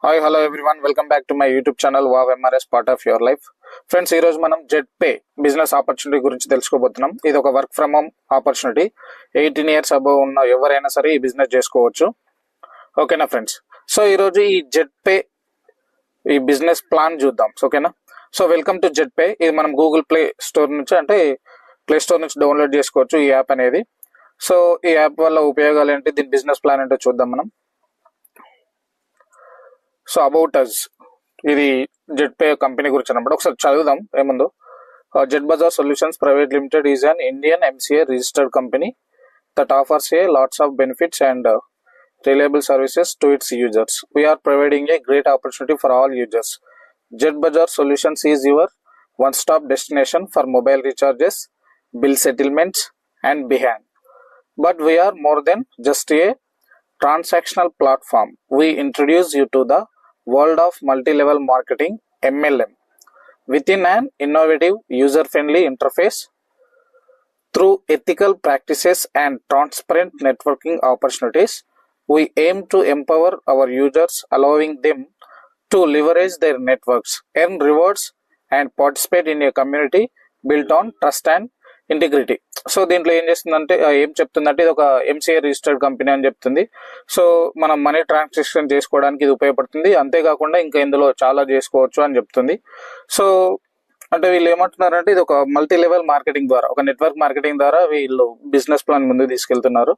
Hi hello everyone, welcome back to my YouTube channel wow MRS part of your life. Friends, ఈ రోజు మనం jet pay business opportunity గురించి తెలుసుకోబోతున్నాం. ఇది ఒక work from home opportunity. 18 years above ఉన్న ఎవరైనా సరే ఈ బిజినెస్ చేసుకోవచ్చు. ఓకేనా ఫ్రెండ్స్? సో ఈ రోజు ఈ జెట్ పే ఈ బిజినెస్ ప్లాన్ చూద్దాం. ఓకేనా? So welcome to jet pay. ఇది మనం గూగుల్ ప్లే స్టోర్ నుంచి డౌన్లోడ్ చేసుకోవచ్చు ఈ యాప్ అనేది. సో ఈ యాప్ వల్ల ఉపయోగాలు ఏంటి, దీని బిజినెస్ ప్లాన్ ఏంటో చూద్దాం మనం. సో అబౌట్ అస్, ఇది జెట్ పే కంపెనీ గురించి అన్నమాట. ఒకసారి చదువుదాం ఏముందో. Jet Bazaar Solutions Private Limited is an Indian MCA registered company that offers a lots of benefits and reliable services to its users. We are providing a great opportunity for all users. Jet Bazaar Solutions is your one-stop destination for mobile recharges, bill settlements, and beyond. But we are more than just a transactional platform. We introduce you to the world of multi-level marketing, MLM, within an innovative, user-friendly interface. Through ethical practices and transparent networking opportunities, we aim to empower our users, allowing them to leverage their networks, earn rewards, and participate in a community built on trust and integrity. So దీంట్లో ఏం చేస్తుందంటే, ఏం చెప్తుందంటే, ఇది ఒక MCA registered company అని చెప్తుంది. So మనం మనీ ట్రాన్సాక్షన్ చేసుకోవడానికి ఇది ఉపయోగపడుతుంది. అంతేకాకుండా ఇంకా ఇందులో చాలా చేసుకోవచ్చు అని చెప్తుంది. సో అంటే వీళ్ళు ఏమంటున్నారంటే, ఇది ఒక మల్టీ లెవెల్ మార్కెటింగ్ ద్వారా, ఒక నెట్వర్క్ మార్కెటింగ్ ద్వారా వీళ్ళు బిజినెస్ ప్లాన్ ముందుకు తీసుకెళ్తున్నారు.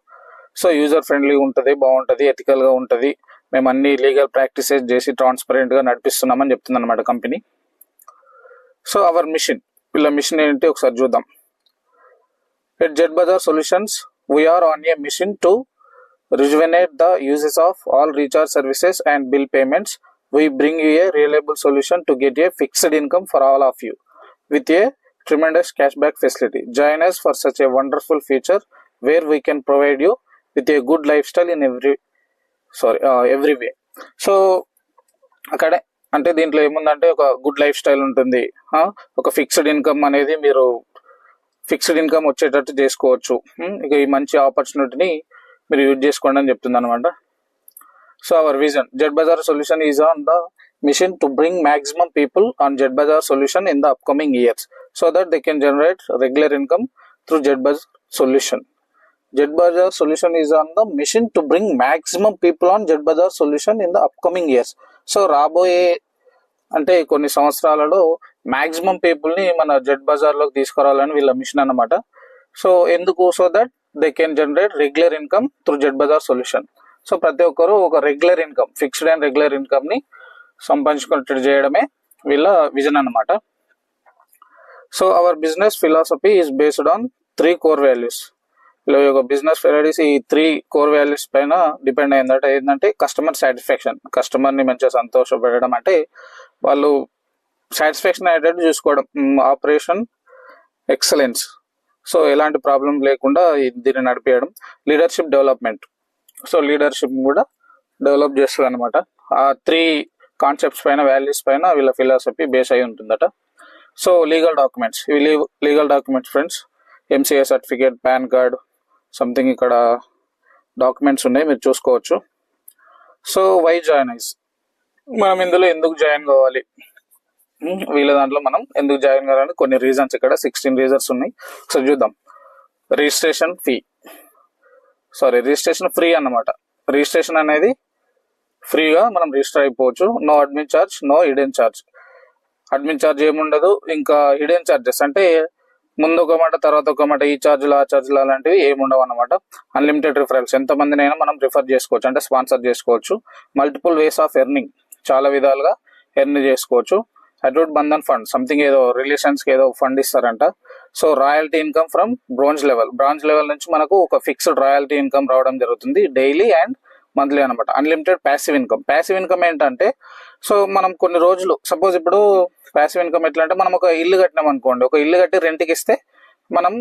సో యూజర్ ఫ్రెండ్లీ ఉంటుంది, బాగుంటుంది, ఎథికల్ గా ఉంటుంది. మేము అన్ని లీగల్ ప్రాక్టీసెస్ చేసి ట్రాన్స్పరెంట్ గా నడిపిస్తున్నామని చెప్తుంది అనమాట కంపెనీ. సో అవర్ మిషన్, వీళ్ళ మిషన్ ఏంటి ఒకసారి చూద్దాం. At Jet Bazaar Solutions, we are on a mission to rejuvenate the uses of all recharge services and bill payments. We bring you a reliable solution to get a fixed income for all of you with a tremendous cashback facility. Join us for such a wonderful feature where we can provide you with a good lifestyle in every way. So అక్కడ అంటే దీంట్లో ఏముందంటే, ఒక good life style ఉంటుంది, ఒక fixed income అనేది మీరు fixed income వచ్చేటట్టు చేసుకోవచ్చు. ఇక ఈ మంచి ఆపర్చునిటీని మీరు యూజ్ చేసుకోండి అని చెప్తుంది అనమాట. So our vision, Jet Bazaar Solution is on the mission to bring maximum people on Jet Bazaar solution in the upcoming years so that they can generate regular income through Jet Bazaar solution. Jet Bazaar solution is on the mission to bring maximum people on Jet Bazaar solution in the upcoming years. So రాబోయే అంటే కొన్ని సంవత్సరాలలో maximum people ని మన jet Bazar లోకి తీసుకురావాలని వీళ్ళ machine అన్నమాట. సో ఎందుకు? So that they can generate regular income through Jet Bazaar Solution. So ప్రతి ఒక్కరు ఒక regular income, fixed and regular income ని సంపాదించుకున్నట్టు చేయడమే వీళ్ళ విజన్ అన్నమాట. So our business philosophy is based on 3 core values. వీళ్ళ యొక్క బిజినెస్ ఫెసిలిటీస్ ఈ 3 కోర్ వాల్యూస్ పైన డిపెండ్ అయిందట. ఏంటంటే కస్టమర్ సాటిస్ఫాక్షన్, కస్టమర్ ని మంచిగా సంతోషపెట్టడం, అంటే వాళ్ళు సాటిస్ఫాక్షన్ అయ్యేటట్టు చూసుకోవడం. ఆపరేషన్ ఎక్సలెన్స్, సో ఎలాంటి ప్రాబ్లం లేకుండా దీన్ని నడిపేయడం. లీడర్షిప్ డెవలప్మెంట్, సో లీడర్షిప్ కూడా డెవలప్ చేస్తుంది అనమాట. ఆ 3 కాన్సెప్ట్స్ పైన, వాల్యూస్ పైన వీళ్ళ ఫిలాసఫీ బేస్ అయి ఉంటుందట. సో లీగల్ డాక్యుమెంట్స్, ఇవి legal documents friends. MCA certificate, pan card, something ఇక్కడ డాక్యుమెంట్స్ ఉన్నాయి, మీరు చూసుకోవచ్చు. సో వై జాయిన్ ఐస్, మనం ఇందులో ఎందుకు జాయిన్ కావాలి, వీళ్ళ దాంట్లో మనం ఎందుకు జాయిన్ కావాలని కొన్ని రీజన్స్, ఇక్కడ 16 రీజన్స్ ఉన్నాయి. ఒకసారి చూద్దాం. రిజిస్ట్రేషన్ ఫ్రీ అన్నమాట. రిజిస్ట్రేషన్ అనేది ఫ్రీగా మనం రిజిస్టర్ అయిపోవచ్చు. No admin charge, no hidden charge. Admin charge ఏముండదు. ఇంకా హిడెన్ ఛార్జెస్ అంటే ముందు ఒక మాట తర్వాత ఒక మాట, ఈ ఛార్జీలు ఆ ఛార్జీలు అలాంటివి ఏముండవు అనమాట. అన్లిమిటెడ్ రిఫరల్స్, ఎంతమందినైనా మనం రిఫర్ చేసుకోవచ్చు, అంటే స్పాన్సర్ చేసుకోవచ్చు. మల్టిపుల్ వేస్ ఆఫ్ ఎర్నింగ్, చాలా విధాలుగా ఎర్న్ చేసుకోవచ్చు. అడ్వర్ట్ బంధన్ ఫండ్, సంథింగ్ ఏదో రిలేషన్స్ కి ఏదో ఫండ్ ఇస్తారంట. So royalty income from bronze level నుంచి మనకు ఒక ఫిక్స్డ్ రాయల్టీ ఇన్కమ్ రావడం జరుగుతుంది, డైలీ అండ్ మంత్లీ అనమాట. అన్లిమిటెడ్ ప్యాసివ్ ఇన్కమ్ ఏంటంటే, సో మనం కొన్ని రోజులు, సపోజ్ ఇప్పుడు ప్యాసివ్ ఇన్కమ్ ఎట్లా అంటే, మనం ఒక ఇల్లు కట్టినాం అనుకోండి, ఒక ఇల్లు కట్టి రెంట్కి ఇస్తే మనం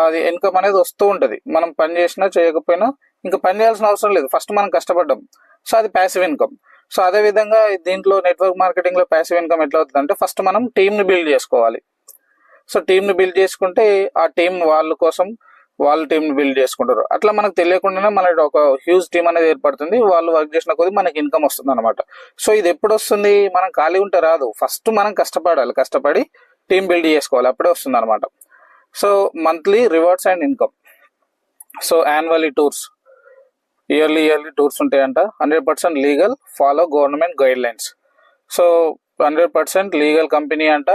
అది ఇన్కమ్ అనేది వస్తూ ఉంటది. మనం పని చేసినా చేయకపోయినా ఇంకా పని చేయాల్సిన అవసరం లేదు, ఫస్ట్ మనం కష్టపడ్డాం. సో అది ప్యాసివ్ ఇన్కమ్. సో అదే విధంగా దీంట్లో నెట్వర్క్ మార్కెటింగ్ లో ప్యాసివ్ ఇన్కమ్ ఎట్లా అవుతుంది అంటే, ఫస్ట్ మనం టీమ్ ని బిల్డ్ చేసుకోవాలి. సో టీమ్ ని బిల్డ్ చేసుకుంటే ఆ టీం వాళ్ళ కోసం వాళ్ళు టీం బిల్డ్ చేసుకుంటారు. అట్లా మనకు తెలియకుండానే మనకి ఒక హ్యూజ్ టీం అనేది ఏర్పడుతుంది. వాళ్ళు వర్క్ చేసిన కొద్ది మనకి ఇన్కమ్ వస్తుంది అనమాట. సో ఇది ఎప్పుడు వస్తుంది? మనం ఖాళీ ఉంటే రాదు. ఫస్ట్ మనం కష్టపడాలి, కష్టపడి టీం బిల్డ్ చేసుకోవాలి, అప్పుడే వస్తుంది అనమాట. So monthly rewards and income. So annually tours, yearly tours ఉంటాయంట. 100% legal, follow government guidelines. So 100% legal company అంట,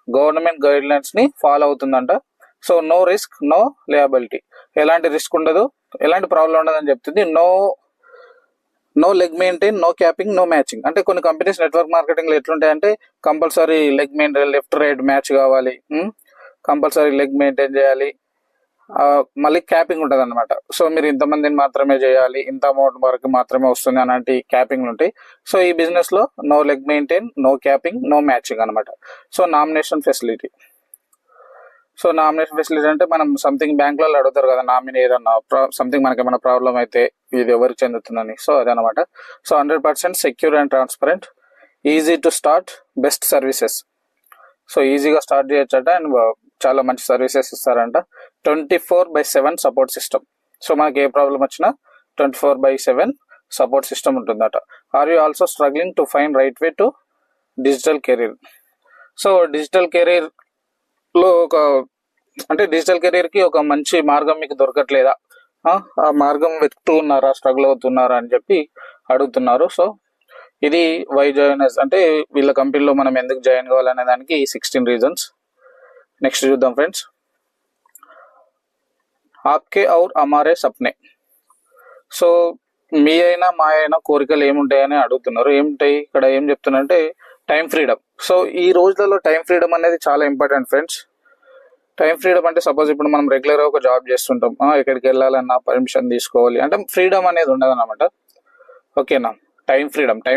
గవర్నమెంట్ గైడ్ లైన్స్ ని ఫాలో అవుతుందంట. So no risk, no liability, ఎలాంటి రిస్క్ ఉండదు, ఎలాంటి ప్రాబ్లం ఉండదు అని చెప్తుంది. No leg maintain, no capping, no matching. అంటే కొన్ని కంపెనీస్ నెట్వర్క్ మార్కెటింగ్ లో ఎట్లుంటాయంటే compulsory leg maintain, left right match కావాలి, కంపల్సరీ లెగ్ మెయింటైన్ చేయాలి, మళ్ళీ క్యాపింగ్ ఉంటుంది అనమాట. సో మీరు ఇంతమందిని మాత్రమే చేయాలి, ఇంత అమౌంట్ వరకు మాత్రమే వస్తుంది అలాంటి క్యాపింగ్ ఉంటాయి. సో ఈ బిజినెస్ లో no leg maintain, no capping, no matching అనమాట. So nomination facility. So nomination facility అంటే మనం సంథింగ్ బ్యాంకులలో అడుగుతారు కదా, నామినీ ఏదన్నా సంథింగ్ మనకి ఏమైనా ప్రాబ్లం అయితే ఇది ఎవరికి చెందుతుందని. సో అదనమాట. So 100% secure and transparent, easy to start, best services. So ఈజీగా స్టార్ట్ చేయొచ్చట అండ్ చాలా మంచి సర్వీసెస్ ఇస్తారంట. 24/7 సపోర్ట్ సిస్టమ్. సో మనకి ఏ ప్రాబ్లం వచ్చినా 24/7 సపోర్ట్ సిస్టమ్ ఉంటుందట. Are you also struggling to find right way to digital career. So digital career లో digital career కి ఒక మంచి మార్గం మీకు దొరకట్లేదా, ఆ మార్గం వెతుకుతూ ఉన్నారా, స్ట్రగుల్ అవుతున్నారా అని చెప్పి అడుగుతున్నారు. సో ఇది వై జాయినర్స్ అంటే వీళ్ళ కంపెనీలో మనం ఎందుకు జాయిన్ కావాలనే దానికి 16 రీజన్స్. నెక్స్ట్ చూద్దాం ఫ్రెండ్స్. ఆప్కే ఔర్ హమారే సప్నే. సో మీ అయినా మా అయినా కోరికలు ఏముంటాయని అడుగుతున్నారు. ఏముంటాయి ఇక్కడ, ఏం చెప్తున్నారంటే టైం ఫ్రీడమ్. సో ఈ రోజులలో టైం ఫ్రీడమ్ అనేది చాలా ఇంపార్టెంట్ ఫ్రెండ్స్. టైం ఫ్రీడమ్ అంటే సపోజ్ ఇప్పుడు మనం రెగ్యులర్ గా ఒక జాబ్ చేస్తుంటాం, ఎక్కడికి వెళ్ళాలన్నా పర్మిషన్ తీసుకోవాలి అంటే ఫ్రీడమ్ అనేది ఉండదు అనమాట. ఓకేనా. టైం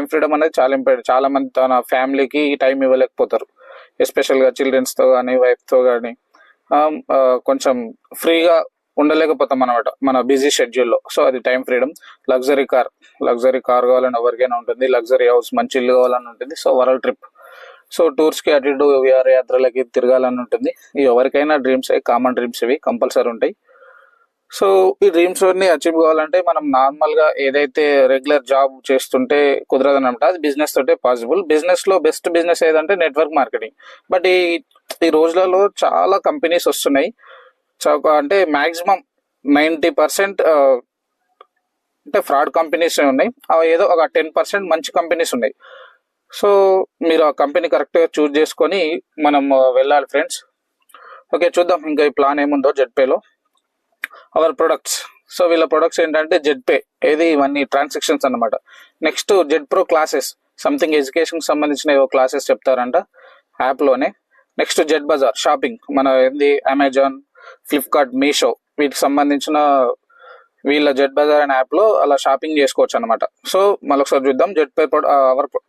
ఫ్రీడమ్ అనేది చాలా ఇంపార్టెంట్. చాలా మంది తన ఫ్యామిలీకి టైం ఇవ్వలేకపోతారు, ఎస్పెషల్ గా చిల్డ్రన్స్ తో కానీ వైఫ్ తో కానీ కొంచెం ఫ్రీగా ఉండలేకపోతాం అనమాట మన బిజీ షెడ్యూల్లో. సో అది టైం ఫ్రీడమ్. లగ్జరీ కార్ కావాలని ఎవరికైనా ఉంటుంది, లగ్జరీ హౌస్, మంచి ఇల్లు కావాలని ఉంటుంది. So world trip, so tours కి అటు ఇటు విహారయాత్రలకి తిరగాలని ఉంటుంది. ఎవరికైనా డ్రీమ్స్, కామన్ డ్రీమ్స్ ఇవి కంపల్సరీ ఉంటాయి. సో ఈ డ్రీమ్స్ అన్ని అచీవ్ కావాలంటే మనం నార్మల్ గా ఏదైతే రెగ్యులర్ జాబ్ చేస్తుంటే కుదరదు అనమాట, అది బిజినెస్ తోటే పాసిబుల్. బిజినెస్ లో బెస్ట్ బిజినెస్ ఏదంటే నెట్వర్క్ మార్కెటింగ్. బట్ ఈ రోజులలో చాలా కంపెనీస్ వస్తున్నాయి. అంటే మాక్సిమం 90% అంటే ఫ్రాడ్ కంపెనీస్ ఉన్నాయి, ఏదో ఒక 10% మంచి కంపెనీస్ ఉన్నాయి. సో మీరు ఆ కంపెనీ కరెక్ట్ గా చూస్ చేసుకొని మనం వెళ్ళాలి ఫ్రెండ్స్. ఓకే, చూద్దాం ఇంకా ఈ ప్లాన్ ఏముందో జెడ్పేలో. Our products. సో వీళ్ళ ప్రొడక్ట్స్ ఏంటంటే జెడ్పే, ఏది ఇవన్నీ ట్రాన్సాక్షన్స్ అనమాట. Next Z pro classes, something education సంబంధించిన ఏవో క్లాసెస్ చెప్తారంట యాప్ లోనే. నెక్స్ట్ జెడ్ బజార్ షాపింగ్, మన ఏంది అమెజాన్, ఫ్లిప్కార్ట్, మీషో వీటికి సంబంధించిన వీళ్ళ జెడ్ బజార్ అనే యాప్ లో అలా షాపింగ్ చేసుకోవచ్చు అనమాట. సో మళ్ళొకసారి చూద్దాం. జెడ్ పే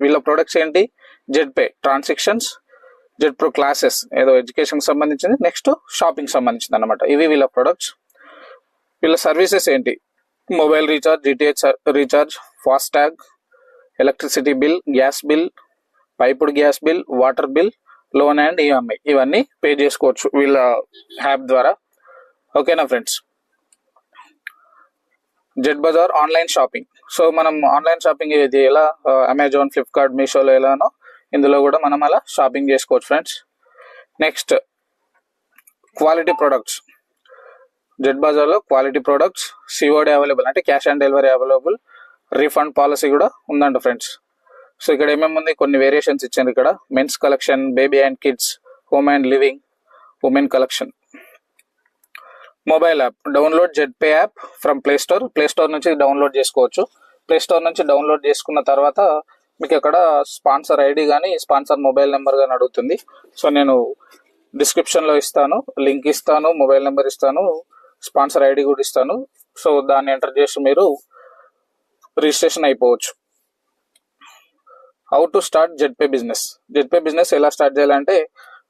వీళ్ళ ప్రొడక్ట్స్ ఏంటి? Z pay transactions, Z pro classes ఏదో ఎడ్యుకేషన్ సంబంధించింది, నెక్స్ట్ షాపింగ్ సంబంధించింది అనమాట. ఇవి వీళ్ళ ప్రొడక్ట్స్. వీళ్ళ సర్వీసెస్ ఏంటి? Mobile recharge, DTH recharge, FASTag, electricity bill, gas bill, piped gas bill, water bill, loan and EMI ఇవన్నీ పే చేసుకోవచ్చు వీళ్ళ యాప్ ద్వారా. ఓకేనా friends. Z bazaar online shopping. So మనం ఆన్లైన్ షాపింగ్ ఇది ఎలా అమెజాన్, ఫ్లిప్కార్ట్, మీషోలో ఎలానో ఇందులో కూడా మనం అలా షాపింగ్ చేసుకోవచ్చు friends. Next quality products. Z బజార్లో క్వాలిటీ ప్రొడక్ట్స్, సిఓడి అవైలబుల్ అంటే cash on delivery available, refund policy కూడా ఉందంట ఫ్రెండ్స్. సో ఇక్కడ ఏమేమి ఉంది, కొన్ని వేరియేషన్స్ ఇచ్చారు ఇక్కడ. Men's collection, baby and kids, home and living, women collection. Mobile app, download Z pay app from play store నుంచి డౌన్లోడ్ చేసుకోవచ్చు. ప్లే స్టోర్ నుంచి డౌన్లోడ్ చేసుకున్న తర్వాత మీకు అక్కడ స్పాన్సర్ ఐడి కానీ స్పాన్సర్ మొబైల్ నెంబర్ కానీ అడుగుతుంది. సో నేను డిస్క్రిప్షన్లో ఇస్తాను, లింక్ ఇస్తాను, మొబైల్ నెంబర్ ఇస్తాను, స్పాన్సర్ ఐడి కూడా ఇస్తాను. సో దాన్ని ఎంటర్ చేసి మీరు రిజిస్ట్రేషన్ అయిపోవచ్చు. How to start Z pay business. Z pay business ఎలా స్టార్ట్ చేయాలంటే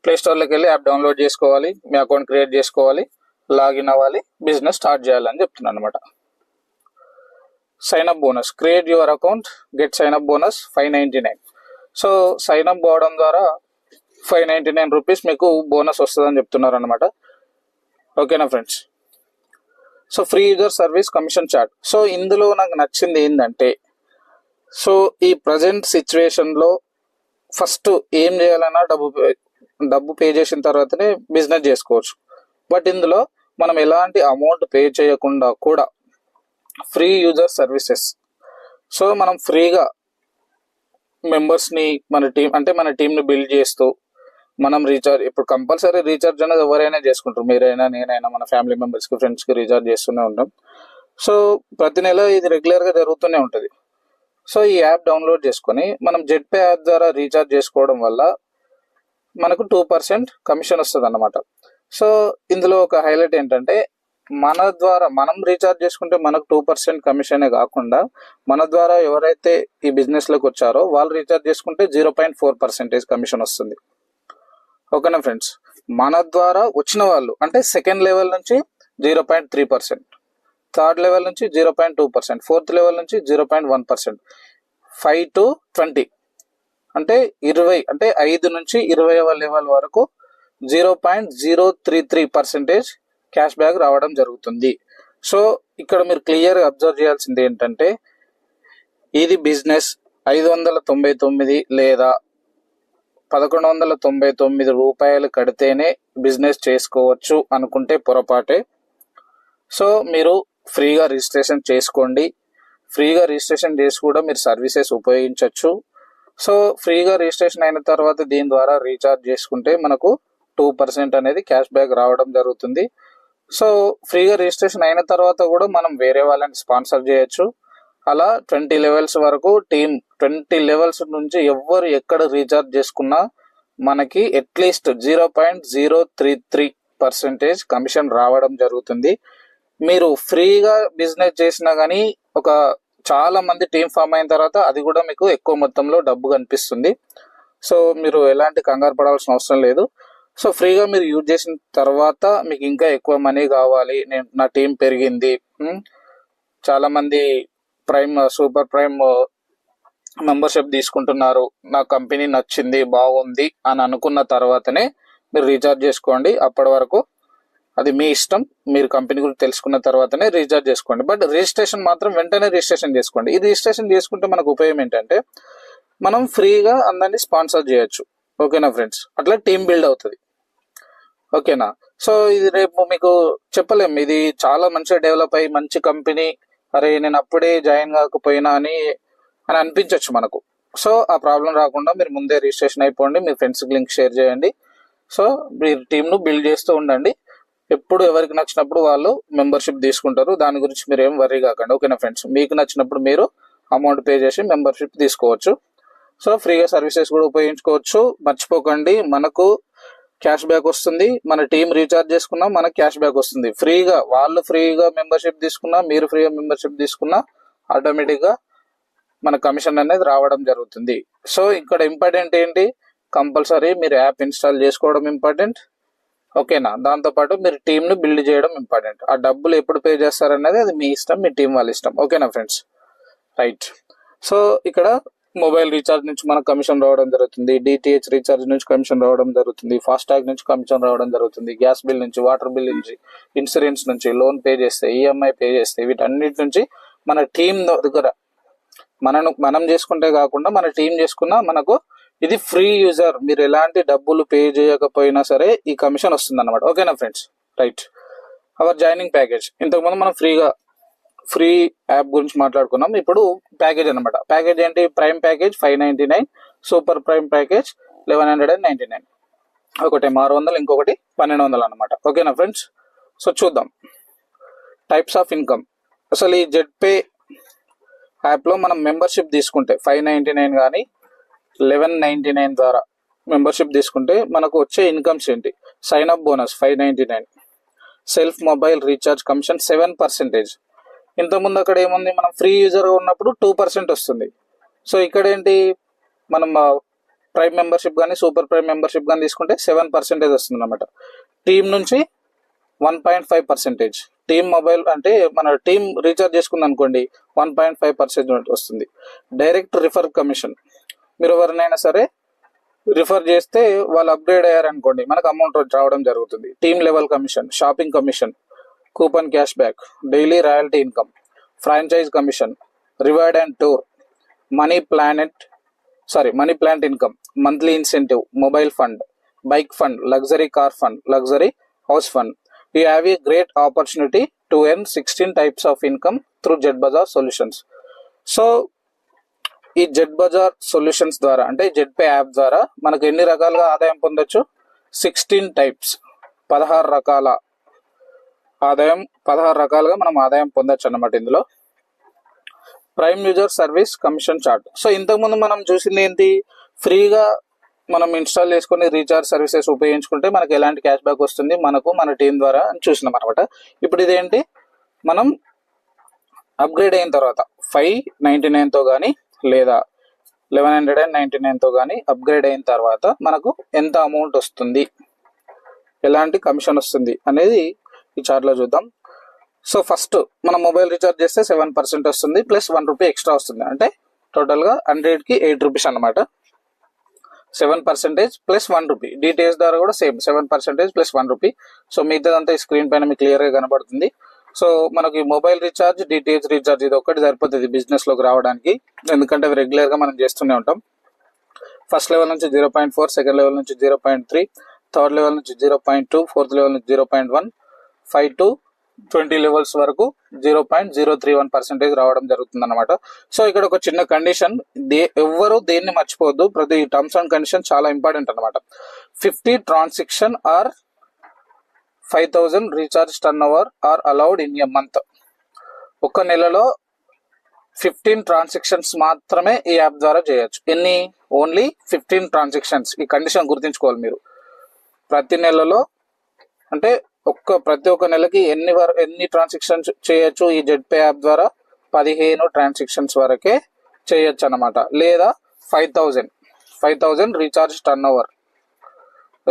ప్లే స్టోర్లోకి వెళ్ళి యాప్ డౌన్లోడ్ చేసుకోవాలి, మీ అకౌంట్ క్రియేట్ చేసుకోవాలి, లాగిన్ అవ్వాలి, బిజినెస్ స్టార్ట్ చేయాలని చెప్తున్నాను అనమాట. Sign up bonus, create your account, get sign up bonus 599. So sign up అవ్వడం ద్వారా 599 రూపీస్ మీకు బోనస్ వస్తుందని చెప్తున్నారు అనమాట. ఓకేనా friends. So free user service commission chart. So ఇందులో నాకు నచ్చింది ఏంటంటే, సో ఈ ప్రజెంట్ సిచ్యువేషన్లో ఫస్ట్ ఏం చేయాలన్నా డబ్బు పే చేసిన తర్వాతనే బిజినెస్ చేసుకోవచ్చు. బట్ ఇందులో మనం ఎలాంటి అమౌంట్ పే చేయకుండా కూడా ఫ్రీ యూజర్ సర్వీసెస్, సో మనం ఫ్రీగా మెంబర్స్ని మన టీంని బిల్డ్ చేస్తూ మనం రీఛార్జ్, ఇప్పుడు కంపల్సరీ రీఛార్జ్ అనేది ఎవరైనా చేసుకుంటారు, మీరైనా నేనైనా మన ఫ్యామిలీ మెంబర్స్కి ఫ్రెండ్స్కి రీఛార్జ్ చేస్తూనే ఉంటాం. సో ప్రతి నెల ఇది రెగ్యులర్గా జరుగుతూనే ఉంటుంది. సో ఈ యాప్ డౌన్లోడ్ చేసుకొని మనం జెట్పే యాప్ ద్వారా రీఛార్జ్ చేసుకోవడం వల్ల మనకు 2% కమిషన్ వస్తుంది అన్నమాట. సో ఇందులో ఒక హైలైట్ ఏంటంటే, మన ద్వారా మనం రీఛార్జ్ చేసుకుంటే మనకు 2% కమిషనే కాకుండా, మన ద్వారా ఎవరైతే ఈ బిజినెస్లోకి వచ్చారో వాళ్ళు రీఛార్జ్ చేసుకుంటే 0.4% కమిషన్ వస్తుంది. ఓకేనా ఫ్రెండ్స్? మన ద్వారా వచ్చిన వాళ్ళు అంటే సెకండ్ లెవెల్ నుంచి 0.3%, థర్డ్ లెవెల్ నుంచి 0.2%, ఫోర్త్ లెవెల్ నుంచి 0.1%, 5 to 20 అంటే 20, అంటే 5 నుంచి 20వ లెవెల్ వరకు 0.033% క్యాష్ బ్యాక్ రావడం జరుగుతుంది. సో ఇక్కడ మీరు క్లియర్గా అబ్జర్వ్ చేయాల్సింది ఏంటంటే, ఇది బిజినెస్ 599 లేదా 1199 రూపాయలు కడితేనే బిజినెస్ చేసుకోవచ్చు అనుకుంటే పొరపాటే. సో మీరు ఫ్రీగా రిజిస్ట్రేషన్ చేసుకోండి. ఫ్రీగా రిజిస్ట్రేషన్ చేసి కూడా మీరు సర్వీసెస్ ఉపయోగించవచ్చు. సో ఫ్రీగా రిజిస్ట్రేషన్ అయిన తర్వాత దీని ద్వారా రీఛార్జ్ చేసుకుంటే మనకు 2% అనేది క్యాష్ బ్యాక్ రావడం జరుగుతుంది. సో ఫ్రీగా రిజిస్ట్రేషన్ అయిన తర్వాత కూడా మనం వేరే వాళ్ళని స్పాన్సర్ చేయొచ్చు. అలా 20 లెవెల్స్ వరకు 20 లెవెల్స్ నుంచి ఎవరు ఎక్కడ రీఛార్జ్ చేసుకున్నా మనకి అట్లీస్ట్ 0.033% కమిషన్ రావడం జరుగుతుంది. మీరు ఫ్రీగా బిజినెస్ చేసినా కానీ చాలా మంది టీం ఫామ్ అయిన తర్వాత అది కూడా మీకు ఎక్కువ మొత్తంలో డబ్బు కనిపిస్తుంది. సో మీరు ఎలాంటి కంగారు పడాల్సిన అవసరం లేదు. సో ఫ్రీగా మీరు యూజ్ చేసిన తర్వాత మీకు ఇంకా ఎక్కువ మనీ కావాలి, నా టీం పెరిగింది, చాలా మంది సూపర్ ప్రైమ్ మెంబర్షిప్ తీసుకుంటున్నారు, నా కంపెనీ నచ్చింది బాగుంది అని అనుకున్న తర్వాతనే మీరు రీఛార్జ్ చేసుకోండి. అప్పటి వరకు అది మీ ఇష్టం. మీరు కంపెనీ గురించి తెలుసుకున్న తర్వాతనే రీఛార్జ్ చేసుకోండి. బట్ రిజిస్ట్రేషన్ మాత్రం వెంటనే రిజిస్ట్రేషన్ చేసుకోండి. ఈ రిజిస్ట్రేషన్ చేసుకుంటే మనకు ఉపయోగం ఏంటంటే, మనం ఫ్రీగా అందరినీ స్పాన్సర్ చేయొచ్చు. ఓకేనా ఫ్రెండ్స్? అట్లా టీం బిల్డ్ అవుతుంది. ఓకేనా? సో ఇది రేపు మీకు చెప్పలేం, ఇది చాలా మంచిగా డెవలప్ అయ్యి మంచి కంపెనీ, అరే నేను అప్పుడే జాయిన్ కాకపోయినా అని అనిపించవచ్చు మనకు. సో ఆ ప్రాబ్లం రాకుండా మీరు ముందే రిజిస్ట్రేషన్ అయిపోండి, మీ ఫ్రెండ్స్కి లింక్ షేర్ చేయండి. సో మీరు టీంను బిల్డ్ చేస్తూ ఉండండి. ఎప్పుడు ఎవరికి నచ్చినప్పుడు వాళ్ళు మెంబర్షిప్ తీసుకుంటారు, దాని గురించి మీరు ఏం వర్రీ కాకండి. ఓకేనా ఫ్రెండ్స్? మీకు నచ్చినప్పుడు మీరు అమౌంట్ పే చేసి మెంబర్షిప్ తీసుకోవచ్చు. సో ఫ్రీగా సర్వీసెస్ కూడా ఉపయోగించుకోవచ్చు. మర్చిపోకండి, మనకు క్యాష్ బ్యాక్ వస్తుంది. మన టీం రీఛార్జ్ చేసుకున్నా మనకు క్యాష్ బ్యాక్ వస్తుంది. వాళ్ళు ఫ్రీగా మెంబర్షిప్ తీసుకున్నా, మీరు ఫ్రీగా మెంబర్షిప్ తీసుకున్నా ఆటోమేటిక్గా మన కమిషన్ అనేది రావడం జరుగుతుంది. సో ఇక్కడ ఇంపార్టెంట్ ఏంటి, కంపల్సరీ మీరు యాప్ ఇన్స్టాల్ చేసుకోవడం ఇంపార్టెంట్. ఓకేనా? దాంతోపాటు మీరు టీంను బిల్డ్ చేయడం ఇంపార్టెంట్. ఆ డబ్బులు ఎప్పుడు పే చేస్తారనేది అది మీ ఇష్టం, మీ టీం వాళ్ళ ఇష్టం. ఓకేనా ఫ్రెండ్స్? రైట్. సో ఇక్కడ మొబైల్ రీఛార్జ్ నుంచి మనకు కమిషన్ రావడం జరుగుతుంది, డిటిహెచ్ రీఛార్జ్ నుంచి కమిషన్ రావడం జరుగుతుంది, ఫాస్టాగ్ నుంచి కమిషన్ రావడం జరుగుతుంది, గ్యాస్ బిల్ నుంచి, వాటర్ బిల్ నుంచి, ఇన్సూరెన్స్ నుంచి, లోన్ పే చేస్తే, ఈఎంఐ పే చేస్తే, వీటన్నిటి నుంచి మన టీం దగ్గర మనం చేసుకుంటే కాకుండా మన టీం చేసుకున్నా మనకు ఇది ఫ్రీ యూజర్. మీరు ఎలాంటి డబ్బులు పే చేయకపోయినా సరే ఈ కమిషన్ వస్తుంది అన్నమాట. ఓకేనా friends? Right. Our joining package, ఇంతకుముందు మనం ఫ్రీ యాప్ గురించి మాట్లాడుకున్నాం. ఇప్పుడు ప్యాకేజ్ అనమాట. ప్యాకేజ్ ఏంటి? Prime package 599, super prime package 1199. ఒకటి 600, ఇంకొకటి 1200 అనమాట. ఓకేనా ఫ్రెండ్స్? సో చూద్దాం టైప్స్ ఆఫ్ ఇన్కమ్. అసలు ఈ జెట్పే యాప్లో మనం మెంబర్షిప్ తీసుకుంటే 599 కానీ 1199 ద్వారా మెంబర్షిప్ తీసుకుంటే మనకు వచ్చే ఇన్కమ్స్ ఏంటి? Sign up bonus 599, self mobile recharge commission 7%. ఇంతకుముందు అక్కడ ఏముంది, మనం ఫ్రీ యూజర్గా ఉన్నప్పుడు 2% వస్తుంది. సో ఇక్కడ ఏంటి, మనం ప్రైమ్ మెంబర్షిప్ కానీ సూపర్ ప్రైమ్ మెంబర్షిప్ కానీ తీసుకుంటే 7% వస్తుంది అనమాట. టీం నుంచి 1.5%. టీం మొబైల్ అంటే మన టీం రీఛార్జ్ చేసుకుంది అనుకోండి 1.5% వస్తుంది. డైరెక్ట్ రిఫర్ కమిషన్, మీరు ఎవరినైనా సరే రిఫర్ చేస్తే వాళ్ళు అప్గ్రేడ్ అయ్యారనుకోండి మనకు అమౌంట్ రావడం జరుగుతుంది. Team level commission, shopping commission, coupon cash back, daily royalty income, franchise commission, reward and tour, money money plant income, monthly incentive, mobile fund, bike fund, luxury car fund, luxury house fund. You have a great opportunity to earn 16 types of income through JetBazaar solutions. So ఈ JetBazaar solutions ద్వారా అంటే జెట్పే app ద్వారా మనకు ఎన్ని రకాలుగా ఆదాయం పొందొచ్చు? 16 types, 16 రకాల ఆదాయం, 16 రకాలుగా మనం ఆదాయం పొందొచ్చు అన్నమాట. ఇందులో prime user service commission chart. So ఇంతకుముందు మనం చూసింది ఏంటి? ఫ్రీగా మనం ఇన్స్టాల్ చేసుకుని రీఛార్జ్ సర్వీసెస్ ఉపయోగించుకుంటే మనకి ఎలాంటి క్యాష్ బ్యాక్ వస్తుంది మనకు మన టీం ద్వారా అని చూసినాం అనమాట. ఇప్పుడు ఇదేంటి, మనం అప్గ్రేడ్ అయిన తర్వాత 599తో కానీ లేదా 1199తో కానీ అప్గ్రేడ్ అయిన తర్వాత మనకు ఎంత అమౌంట్ వస్తుంది, ఎలాంటి కమిషన్ వస్తుంది అనేది ఈ చార్ట్లో చూద్దాం. సో ఫస్ట్ మనం మొబైల్ రీఛార్జ్ చేస్తే 7% వస్తుంది, ప్లస్ 1 రూపీ ఎక్స్ట్రా వస్తుంది. అంటే టోటల్గా 100కి 8 రూపీస్ అనమాట. 7% ప్లస్ 1 రూపీ. డిటిఎస్ ద్వారా కూడా సేమ్ 7% ప్లస్ 1 రూపీ. సో మిగతాదంతా ఈ స్క్రీన్ పైన మీకు క్లియర్గా కనబడుతుంది. సో మనకి మొబైల్ రీఛార్జ్, డిటిహెచ్ రీఛార్జ్ ఇది ఒక్కటి సరిపోతుంది బిజినెస్లోకి రావడానికి, ఎందుకంటే అవి రెగ్యులర్గా మనం చేస్తూనే ఉంటాం. ఫస్ట్ లెవెల్ నుంచి 0.4, సెకండ్ లెవెల్ నుంచి 0.3, థర్డ్ లెవెల్ నుంచి 0.2, ఫోర్త్ లెవెల్ నుంచి 0.1, 5 to 20 లెవెల్స్ వరకు 0.031% రావడం జరుగుతుంది అనమాట. సో ఇక్కడ ఒక చిన్న కండిషన్, ఎవ్వరు దేన్ని మర్చిపోవద్దు, ప్రతి టర్మ్స్ అండ్ కండిషన్ చాలా ఇంపార్టెంట్ అనమాట. 50 transaction or 5,000 recharge turnover are allowed in a month. ఒక నెలలో 15 ట్రాన్సాక్షన్స్ మాత్రమే ఈ యాప్ ద్వారా చేయొచ్చు. ఎన్ని? Only 15 transactions. ఈ కండిషన్ గుర్తుంచుకోవాలి మీరు. ప్రతి నెలలో అంటే ప్రతి ఒక్క నెలకి ఎన్ని ట్రాన్సాక్షన్స్ చేయొచ్చు ఈ జెట్పే యాప్ ద్వారా? 15 ట్రాన్సాక్షన్స్ వరకే చేయొచ్చు అనమాట. లేదా 5,000 రీఛార్జ్ టర్న్ ఓవర్.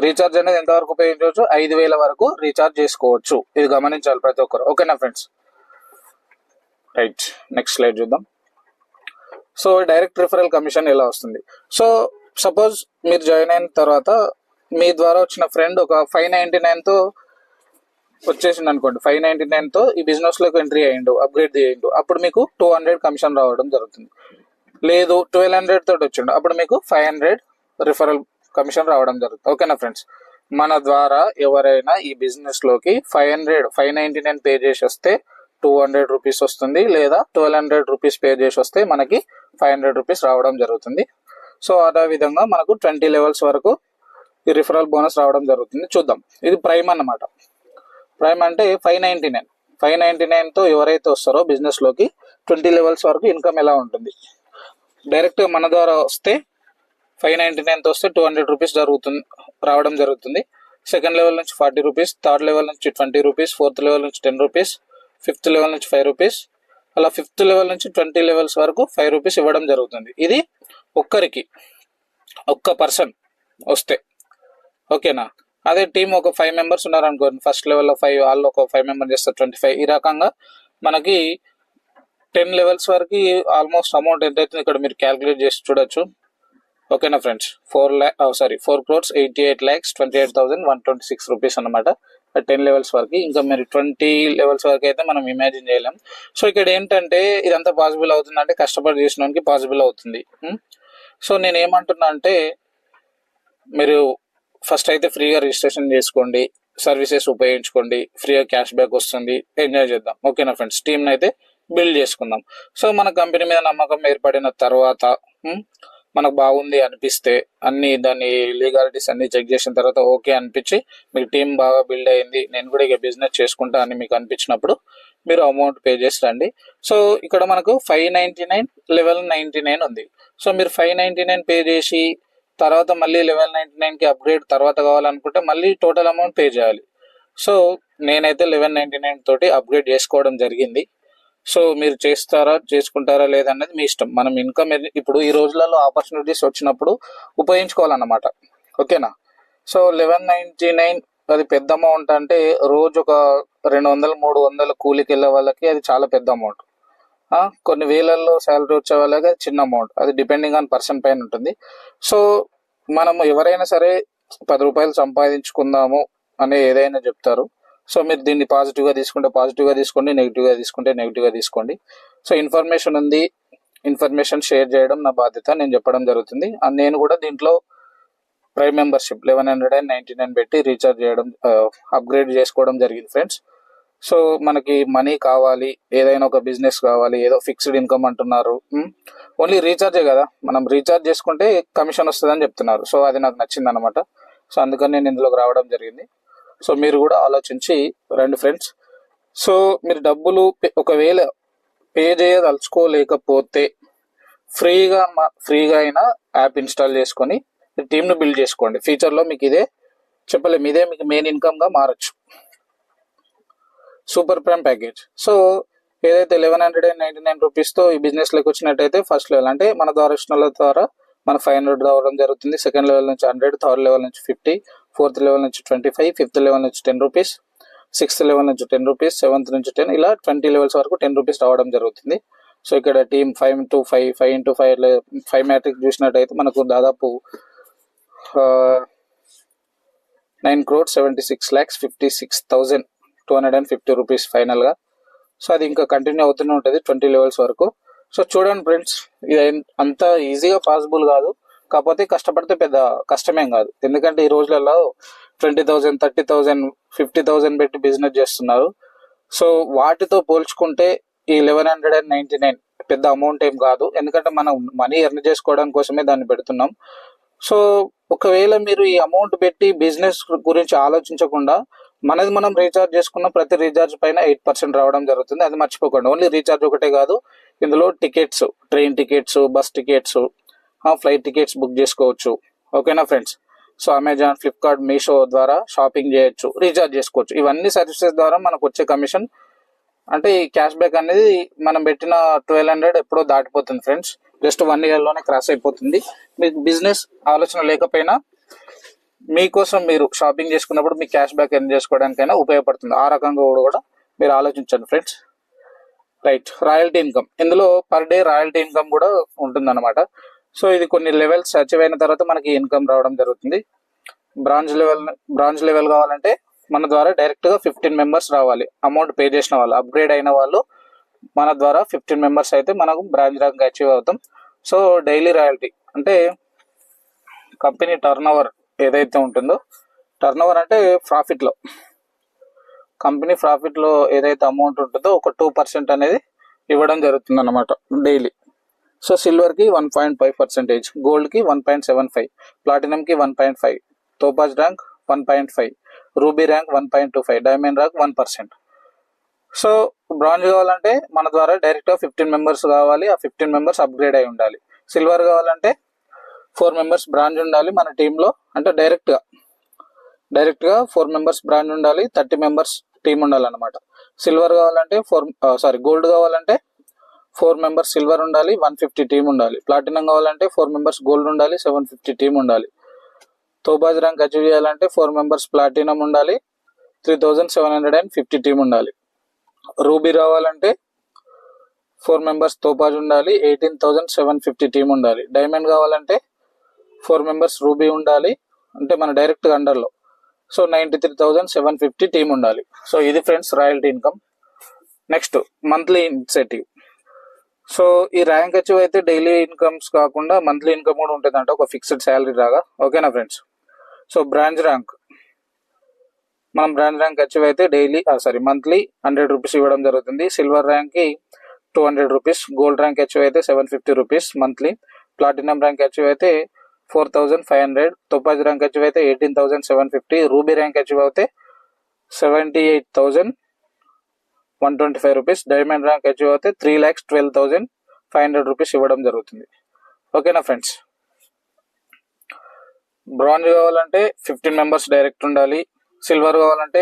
రీఛార్జ్ అనేది ఎంతవరకు ఉపయోగించవచ్చు? 5,000 వరకు రీఛార్జ్ చేసుకోవచ్చు. ఇది గమనించాలి ప్రతి ఒక్కరు. ఓకేనా ఫ్రెండ్స్? రైట్, నెక్స్ట్ స్లైడ్ చూద్దాం. సో డైరెక్ట్ రిఫరల్ కమిషన్ ఎలా వస్తుంది? సో సపోజ్ మీరు జాయిన్ అయిన తర్వాత మీ ద్వారా వచ్చిన ఫ్రెండ్ ఒక 599తో వచ్చేసింది అనుకోండి. 599తో ఈ బిజినెస్ లోకి ఎంట్రీ అయ్యిండు, అప్గ్రేడ్ చేయండు, అప్పుడు మీకు 200 కమిషన్ రావడం జరుగుతుంది. లేదు 1200 తోటి వచ్చిండు, అప్పుడు మీకు 500 రిఫరల్ కమిషన్ రావడం జరుగుతుంది. ఓకేనా ఫ్రెండ్స్? మన ద్వారా ఎవరైనా ఈ బిజినెస్ లోకి 599 పే చేసి వస్తే 200 రూపీస్ వస్తుంది, లేదా 1200 రూపీస్ పే చేసి వస్తే మనకి 500 రూపీస్ రావడం జరుగుతుంది. సో అదే విధంగా మనకు 20 లెవెల్స్ వరకు ఈ రిఫరల్ బోనస్ రావడం జరుగుతుంది. చూద్దాం. ఇది ప్రైమ్ అన్నమాట. ప్రైమ్ అంటే 599తో ఎవరైతే వస్తారో బిజినెస్ లోకి 20 లెవెల్స్ వరకు ఇన్కమ్ ఎలా ఉంటుంది? డైరెక్ట్ మన ద్వారా వస్తే 599తో వస్తే 200 రూపీస్ రావడం జరుగుతుంది. సెకండ్ లెవెల్ నుంచి 40 రూపీస్, థర్డ్ లెవెల్ నుంచి 20 రూపీస్, ఫోర్త్ లెవెల్ నుంచి 10 రూపీస్, ఫిఫ్త్ లెవెల్ నుంచి 5 రూపీస్, అలా ఫిఫ్త్ లెవెల్ నుంచి 20 లెవెల్స్ వరకు 5 రూపీస్ ఇవ్వడం జరుగుతుంది. ఇది ఒక్క పర్సన్ వస్తే. ఓకేనా? అదే టీం ఒక 5 మెంబర్స్ ఉన్నారు అనుకోండి, ఫస్ట్ లెవెల్లో 5, వాళ్ళు ఒక 5 మెంబర్స్ చేస్తారు 25. ఈ రకంగా మనకి 10 లెవెల్స్ వరకు ఆల్మోస్ట్ అమౌంట్ ఎంత అవుతుంది ఇక్కడ మీరు క్యాల్కులేట్ చేసి చూడొచ్చు. ఓకేనా ఫ్రెండ్స్? 4,88,28,28,126 రూపీస్ అనమాట 10 లెవెల్స్ వరకు. ఇంకా మీరు 20 లెవెల్స్ వరకు అయితే మనం ఇమాజిన్ చేయలేం. సో ఇక్కడ ఏంటంటే ఇదంతా పాసిబుల్ అవుతుందంటే కష్టపడి చేసినోనికి పాసిబుల్ అవుతుంది. సో నేను ఏమంటున్నా అంటే మీరు ఫస్ట్ అయితే ఫ్రీగా రిజిస్ట్రేషన్ చేసుకోండి, సర్వీసెస్ ఉపయోగించుకోండి, ఫ్రీగా క్యాష్ బ్యాక్ వస్తుంది, ఎంజాయ్ చేద్దాం. ఓకేనా ఫ్రెండ్స్? టీంని అయితే బిల్డ్ చేసుకుందాం. సో మన కంపెనీ మీద నమ్మకం ఏర్పడిన తర్వాత మనకు బాగుంది అనిపిస్తే దాని లీగాలిటీస్ అన్ని చెక్ చేసిన తర్వాత ఓకే అనిపించి మీకు టీం బాగా బిల్డ్ అయింది, నేను కూడా ఇక బిజినెస్ చేసుకుంటా అని మీకు అనిపించినప్పుడు మీరు అమౌంట్ పే చేసి రండి. సో ఇక్కడ మనకు 599 లెవెల్ 99 ఉంది. సో మీరు 599 పే చేసి తర్వాత మళ్ళీ లెవెల్ 99కి అప్గ్రేడ్ తర్వాత కావాలనుకుంటే మళ్ళీ టోటల్ అమౌంట్ పే చేయాలి. సో నేనైతే 1199 తోటి అప్గ్రేడ్ చేసుకోవడం జరిగింది. సో మీరు చేసుకుంటారా లేదన్నది మీ ఇష్టం. మనం ఇన్కమ్ ఇప్పుడు ఈ రోజులలో ఆపర్చునిటీస్ వచ్చినప్పుడు ఉపయోగించుకోవాలన్నమాట. ఓకేనా? సో 1199 అది పెద్ద అమౌంట్ అంటే రోజు ఒక 200-300 కూలికి వెళ్ళే వాళ్ళకి అది చాలా పెద్ద అమౌంట్. కొన్ని వేలల్లో శాలరీ వచ్చే వాళ్ళకి అది చిన్న అమౌంట్. అది డిపెండింగ్ ఆన్ పర్సన్ పైన ఉంటుంది. సో మనము ఎవరైనా సరే 10 రూపాయలు సంపాదించుకుందాము అనే ఏదైనా చెప్తారు. సో మీరు దీన్ని పాజిటివ్గా తీసుకుంటే పాజిటివ్గా తీసుకోండి, నెగిటివ్గా తీసుకుంటే నెగిటివ్గా తీసుకోండి. సో ఇన్ఫర్మేషన్ ఉంది, ఇన్ఫర్మేషన్ షేర్ చేయడం నా బాధ్యత, నేను చెప్పడం జరుగుతుంది. అండ్ నేను కూడా దీంట్లో ప్రైమ్ మెంబర్షిప్ 1199 పెట్టి రీఛార్జ్ చేయడం, అప్గ్రేడ్ చేసుకోవడం జరిగింది ఫ్రెండ్స్. సో మనకి మనీ కావాలి, ఏదైనా ఒక బిజినెస్ కావాలి, ఏదో ఫిక్స్డ్ ఇన్కమ్ అంటున్నారు, ఓన్లీ రీఛార్జే కదా, మనం రీఛార్జ్ చేసుకుంటే కమిషన్ వస్తుందని చెప్తున్నారు. సో అది నాకు నచ్చింది అనమాట. సో అందుకని నేను ఇందులోకి రావడం జరిగింది. సో మీరు కూడా ఆలోచించి రండి ఫ్రెండ్స్. సో మీరు డబ్బులు ఒకవేళ పే చేయదలుచుకోలేకపోతే ఫ్రీగా అయినా యాప్ ఇన్స్టాల్ చేసుకొని టీమ్ను బిల్డ్ చేసుకోండి. ఫ్యూచర్లో మీకు ఇదే చెప్పలేము, ఇదే మీకు మెయిన్ ఇన్కమ్గా మారచ్చు. Super prime package. సో ఏదైతే 1199 రూపీస్తో ఈ బిజినెస్లోకి వచ్చినట్టయితే ఫస్ట్ లెవెల్ అంటే మన ద్వారా ఇష్టల ద్వారా మనకు 500 రావడం జరుగుతుంది. సెకండ్ లెవెల్ నుంచి 100, థర్డ్ లెవెల్ నుంచి 50, ఫోర్త్ లెవెల్ నుంచి 25, ఫిఫ్త్ లెవెల్ నుంచి 10 రూపీస్, సిక్స్త్ లెవెల్ నుంచి 10 రూపీస్, సెవెంత్ నుంచి 10, ఇలా 20 లెవెల్స్ వరకు 10 రూపీస్ రావడం జరుగుతుంది. సో ఇక్కడ టీమ్ 5x5, 5x5 మ్యాట్రిక్స్ చూసినట్టయితే మనకు దాదాపు 9,76,56,250 రూపీస్ ఫైనల్గా. సో అది ఇంకా కంటిన్యూ అవుతూనే ఉంటుంది 20 లెవెల్స్ వరకు. సో చూడండి ఫ్రెండ్స్, ఇది అంత ఈజీగా పాసిబుల్ కాదు, కాకపోతే కష్టపడితే పెద్ద కష్టమేం కాదు. ఎందుకంటే ఈ రోజులలో 20,000, 30,000, 50,000 పెట్టి బిజినెస్ చేస్తున్నారు. సో వాటితో పోల్చుకుంటే ఈ 1199 పెద్ద అమౌంట్ ఏం కాదు, ఎందుకంటే మనం మనీ ఎర్న్ చేసుకోవడం కోసమే దాన్ని పెడుతున్నాం. సో ఒకవేళ మీరు ఈ అమౌంట్ పెట్టి బిజినెస్ గురించి ఆలోచించకుండా మనది మనం రీఛార్జ్ చేసుకున్న ప్రతి రీఛార్జ్ పైన 8% రావడం జరుగుతుంది. అది మర్చిపోకండి. ఓన్లీ రీఛార్జ్ ఒకటే కాదు, ఇందులో tickets, train tickets, bus tickets, flight tickets book చేసుకోవచ్చు. ఓకేనా friends? So Amazon, Flipkart, Meesho ద్వారా షాపింగ్ చేయొచ్చు, రీఛార్జ్ చేసుకోవచ్చు. ఇవన్నీ సర్వీసెస్ ద్వారా మనకు వచ్చే కమిషన్ అంటే ఈ క్యాష్ బ్యాక్ అనేది మనం పెట్టిన 1200 ఎప్పుడో దాటిపోతుంది ఫ్రెండ్స్. జస్ట్ 1 ఇయర్లోనే క్రాస్ అయిపోతుంది. మీకు బిజినెస్ ఆలోచన లేకపోయినా మీకోసం మీరు షాపింగ్ చేసుకున్నప్పుడు మీ క్యాష్ బ్యాక్ ఎర్న్ చేసుకోవడానికైనా ఉపయోగపడుతుంది. ఆ రకంగా కూడా మీరు ఆలోచించండి ఫ్రెండ్స్. Right, royalty income. ఇందులో పర్ డే రాయల్టీ ఇన్కమ్ కూడా ఉంటుందన్నమాట. సో ఇది కొన్ని లెవెల్స్ అచీవ్ అయిన తర్వాత మనకి ఇన్కమ్ రావడం జరుగుతుంది. బ్రాంజ్ లెవెల్ కావాలంటే మన ద్వారా డైరెక్ట్గా 15 మెంబర్స్ రావాలి. అమౌంట్ పే చేసిన వాళ్ళు, అప్గ్రేడ్ అయిన వాళ్ళు మన ద్వారా 15 మెంబర్స్ అయితే మనకు బ్రాంజ్ ర్యాంక్ అచీవ్ అవుతాం. సో డైలీ రాయల్టీ అంటే కంపెనీ టర్న్ ఓవర్ ఏదైతే ఉంటుందో, టర్న్ ఓవర్ అంటే ప్రాఫిట్లో, కంపెనీ ప్రాఫిట్లో ఏదైతే అమౌంట్ ఉంటుందో ఒక 2% అనేది ఇవ్వడం జరుగుతుంది అన్నమాట డైలీ. సో సిల్వర్కి 1.5%, గోల్డ్కి 1.75, ప్లాటినంకి 1.5, topaz rank 1.5, ruby rank 1.25, diamond rank 1%. So bronze కావాలంటే మన ద్వారా డైరెక్ట్గా 15 మెంబర్స్ కావాలి, ఆ 15 మెంబర్స్ అప్గ్రేడ్ అయి ఉండాలి. సిల్వర్ కావాలంటే 4 మెంబర్స్ బ్రాంజ్ ఉండాలి మన టీంలో, అంటే డైరెక్ట్గా 4 మెంబర్స్ బ్రాంజ్ ఉండాలి, 30 మెంబర్స్ టీం ఉండాలన్నమాట. సిల్వర్ కావాలంటే గోల్డ్ కావాలంటే 4 మెంబర్స్ సిల్వర్ ఉండాలి, 150 టీం ఉండాలి. ప్లాటినం కావాలంటే 4 మెంబర్స్ గోల్డ్ ఉండాలి, 750 టీం ఉండాలి. తోబాజ్ ర్యాంక్ అచీవ్ చేయాలంటే 4 మెంబర్స్ ప్లాటినం ఉండాలి, 3750 టీం ఉండాలి. రూబీ రావాలంటే 4 మెంబర్స్ తోపాజ్ ఉండాలి, 18,750 టీం ఉండాలి. డైమండ్ కావాలంటే 4 మెంబర్స్ రూబీ ఉండాలి, అంటే మన డైరెక్ట్ అండర్లో. సో 93,750 టీం ఉండాలి. సో ఇది friends royalty income. Next monthly incentive. So ఈ ర్యాంక్ అచీవ్ అయితే డైలీ ఇన్కమ్స్ కాకుండా మంత్లీ ఇన్కమ్ కూడా ఉంటుంది, అంటే ఒక ఫిక్స్డ్ శాలరీ లాగా. ఓకేనా ఫ్రెండ్స్? సో బ్రాంచ్ ర్యాంక్, మనం బ్రాంచ్ ర్యాంక్ అచీవ్ అయితే మంత్లీ 100 రూపీస్ ఇవ్వడం జరుగుతుంది. సిల్వర్ ర్యాంక్కి 200 రూపీస్, గోల్డ్ ర్యాంక్ అచీవ్ అయితే 750 rupees monthly, platinum rank achieve అయితే 4,500, తోపాజ్ ర్యాంక్ అచీవ్ అయితే 18,750, రూబీ ర్యాంక్ అచీవ్ అయితే 78,125 రూపీస్, డైమండ్ ర్యాంక్ అచీవ్ అయితే 3,12,500 రూపీస్ ఇవ్వడం జరుగుతుంది. ఓకేనా ఫ్రెండ్స్? బ్రాంజ్ కావాలంటే 15 మెంబర్స్ డైరెక్ట్ ఉండాలి. సిల్వర్ కావాలంటే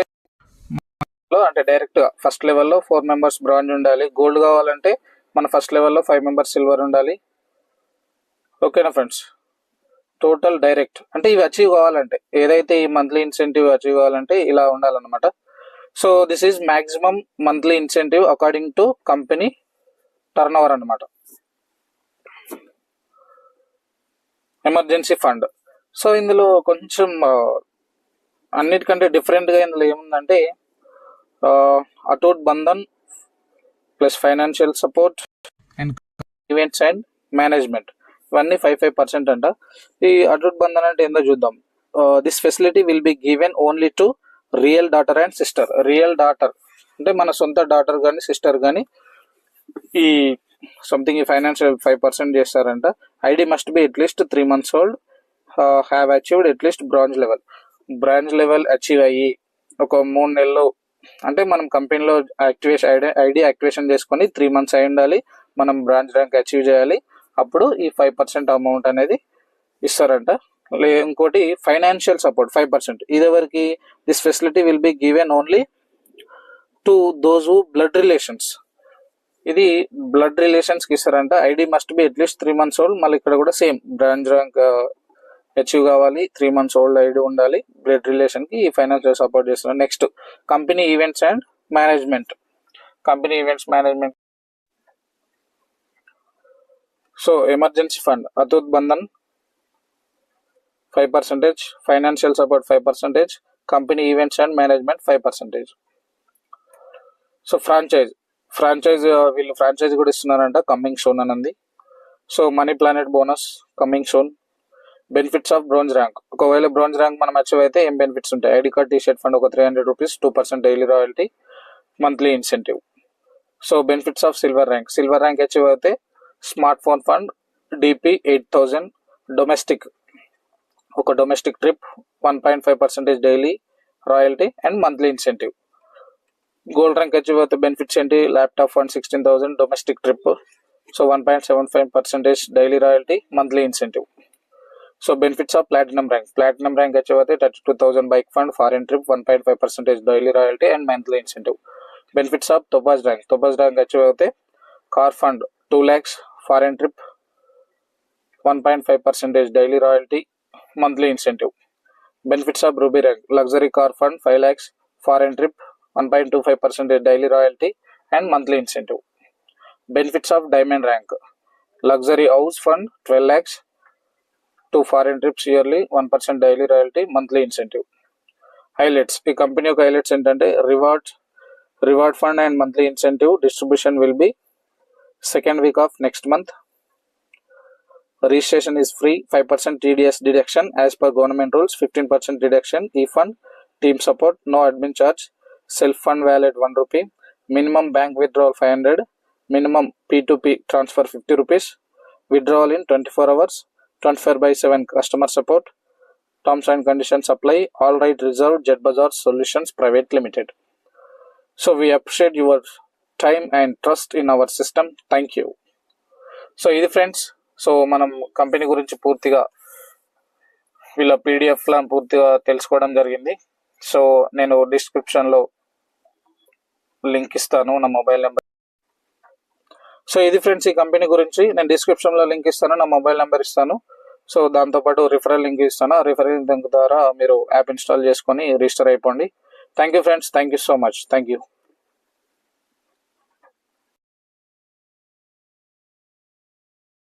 అంటే డైరెక్ట్ ఫస్ట్ లెవెల్లో 4 మెంబర్స్ బ్రాంజ్ ఉండాలి. గోల్డ్ కావాలంటే మన ఫస్ట్ లెవెల్లో 5 మెంబర్స్ సిల్వర్ ఉండాలి. ఓకేనా ఫ్రెండ్స్? టోటల్ డైరెక్ట్ అంటే ఇవి అచీవ్ కావాలంటే, ఏదైతే ఈ మంత్లీ ఇన్సెంటివ్ అచీవ్ కావాలంటే ఇలా ఉండాలన్నమాట. So this is maximum monthly incentive according to company turnover అనమాట. Emergency fund. సో ఇందులో కొంచెం అన్నిటికంటే డిఫరెంట్గా ఇందులో ఏముందంటే Atoot Bandhan plus financial support and events and management, ఇవన్నీ 5% అంట. ఈ అటూట్ బంధన్ అంటే ఏందో చూద్దాం. This facility will be given only to real daughter and sister. Real daughter అంటే మన సొంత డాటర్ కానీ సిస్టర్ కానీ ఈ సంథింగ్ ఈ ఫైనాన్షియల్ 5% చేస్తారంట. ID must be at least 3 months old, have achieved at least bronze level achieve అయ్యి ఒక 3 నెలలు, అంటే మనం కంపెనీలో ఐడి యాక్టివేషన్ చేసుకొని 3 months అయి ఉండాలి, మనం బ్రాంచ్ ర్యాంక్ అచీవ్ చేయాలి, అప్పుడు ఈ 5% అమౌంట్ అనేది ఇస్తారంట. ఇంకోటి ఫైనాన్షియల్ సపోర్ట్ 5%. ఇది ఎవరికి? This facility will be given only to those who blood relations. ఇది బ్లడ్ రిలేషన్స్ కి ఇస్తారంట. ID must be at least 3 months old. మళ్ళీ ఇక్కడ కూడా సేమ్ బ్రాంచ్ ర్యాంక్ అచీవ్ కావాలి, 3 months ఓల్డ్ ఐడి ఉండాలి, బ్లడ్ రిలేషన్ కి ఈ ఫైనాన్షియల్ సపోర్ట్ చేస్తున్నారు. Next company events and management. Company events management, so emergency fund Atoot Bandhan 5%, financial support 5%, company events and management 5%. So franchise వీళ్ళు franchise కూడా ఇస్తున్నారంట, coming soon అని ఉంది. So money planet bonus coming soon. Benefits of bronze rank, ఒకవేళ bronze rank మనం achieve అయితే ఏం benefits ఉంటాయి? ఐడి కార్డ్, టీ-షర్ట్ ఫండ్ ఒక 300 rupees, 2% daily royalty, monthly incentive. So benefits of silver rank achieve అయితే smart phone fund DP 8000, domestic trip 1.5% daily royalty and monthly incentive. Gold rank achieve అయితే benefits ఏంటి? Laptop fund 16,000, domestic trip, so 1.75% daily royalty, monthly incentive. So benefits of platinum rank achieve అయితే 32,000 bike fund, foreign trip, 1.5% daily royalty and monthly incentive. Benefits of topaz rank achieve అయితే car fund 2 lakhs, foreign trip 1.5% daily royalty, monthly incentive. Benefits of ruby rank luxury car fund 5 lakhs, foreign trip 1.25% daily royalty and monthly incentive. Benefits of diamond rank luxury house fund 12 lakhs, 2 foreign trips yearly, 1% daily royalty, monthly incentive. Highlights, ఈ company యొక్క highlights ఏంటంటే reward fund and monthly incentive distribution will be second week of next month. Registration is free, 5% TDS deduction as per government rules, 15% deduction e-fund, team support, no admin charge, self fund wallet 1 rupee, minimum bank withdrawal 500, minimum P2P transfer 50 rupees, withdrawal in 24 hours, 24/7 customer support, terms and conditions apply, all right reserved, Jet Bazaar Solutions Private Limited. So we appreciate your time and trust in our system. Thank you. So ఇది friends, so మనం company గురించి పూర్తిగా వీళ్ళ పీడిఎఫ్లో పూర్తిగా తెలుసుకోవడం జరిగింది. So నేను డిస్క్రిప్షన్లో లింక్ ఇస్తాను, నా మొబైల్ నెంబర్. సో ఇది ఫ్రెండ్స్, ఈ కంపెనీ గురించి నేను డిస్క్రిప్షన్లో లింక్ ఇస్తాను, నా మొబైల్ నెంబర్ ఇస్తాను. సో దాంతోపాటు రిఫరల్ లింక్ ఇస్తాను. ఆ రిఫరల్ లింక్ ద్వారా మీరు యాప్ ఇన్స్టాల్ చేసుకొని రిజిస్టర్ అయిపోండి. Thank you friends, thank you so much, thank you.